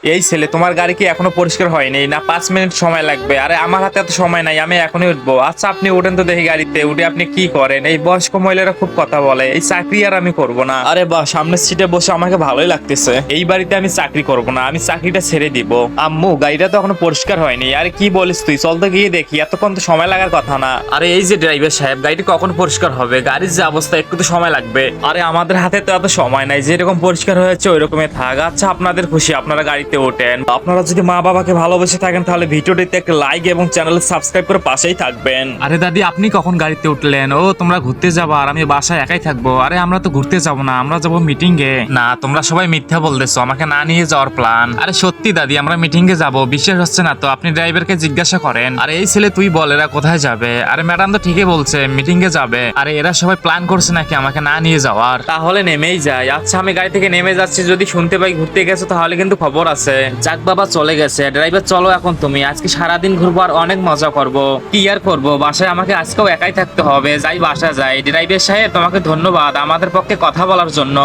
এই ছেলে, তোমার গাড়ি কি এখনো পরিষ্কার হয়নি? না 5 মিনিট সময় লাগবে? আরে আমার হাতে এত সময় নাই, আমি এখনই উঠবো। আচ্ছা আপনি উঠেন তো দেখি গাড়িতে। উঠে আপনি কি করেন? এই বয়স্ক মহিলারা খুব কথা বলে, এই চাকরি আর আমি করব না। আরে বাহ, সামনের সিটে বসে আমাকে ভালোই লাগতেছে। এই বাড়িতে আমি চাকরি করব না, আমি চাকরিটা ছেড়ে দিব। আম্মু, গাড়িটা তো এখনো পরিষ্কার হয়নি। আরে কি বলিস তুই? চল তো গিয়ে দেখি, এতক্ষণ তো সময় লাগার কথা না। আরে এই যে ড্রাইভার সাহেব, গাড়িটি কখন পরিষ্কার হবে? গাড়ির যে অবস্থা, একটু তো সময় লাগবে। আরে আমাদের হাতে তো এত সময় নাই, যেরকম পরিষ্কার হয়েছে ওই রকমই থাক। আচ্ছা আপনাদের খুশি, আপনারা গাড়িতে ওঠেন। আপনারা যদি মা বাবাকে ভালোবেসে থাকেন তাহলে ভিডিওটিতে একটা লাইক এবং চ্যানেল সাবস্ক্রাইব করে পাশেই থাকবেন। আরে দাদি, আপনি কখন গাড়িতে উঠলেন? ও, তোমরা ঘুরতে যাবো আর আমি বাসায় একাই থাকবো? আরে আমরা তো ঘুরতে যাবো না, আমরা যাবো মিটিং এ। না, তোমরা সবাই মিথ্যা বলতেছো, আমাকে না নিয়ে যাওয়ার প্ল্যান। আরে সত্যি দাদি, আমরা মিটিং এ যাবো। বিশ্বাস হচ্ছে না তো? আপনি ড্রাইভারকে জিজ্ঞাসা করেন। আরে এই ছেলে, তুই বল এরা কোথায় যাবে? আরে ম্যাডাম তো ঠিকই বলছে, মিটিং এ যাবে। আরে এরা সবাই প্ল্যান করছে নাকি আমাকে না নিয়ে যাওয়ার? তাহলে নেমেই যাই। আচ্ছা আমি গাড়ি থেকে নেমে যাচ্ছি, যদি শুনতে পাই ঘুরতে গেছো তাহলে কিন্তু খবর আছে। যাক বাবা, চলে গেছে। ড্রাইভার চলো এখন তুমি, আজকে সারাদিন ঘুরবো আর অনেক মজা করব। কি আর করবো, বাসায় আমাকে আজকেও একাই থাকতে হবে। যাই বাসা যাই। ড্রাইভার সাহেব, তোমাকে ধন্যবাদ আমাদের পক্ষে কথা বলার জন্য।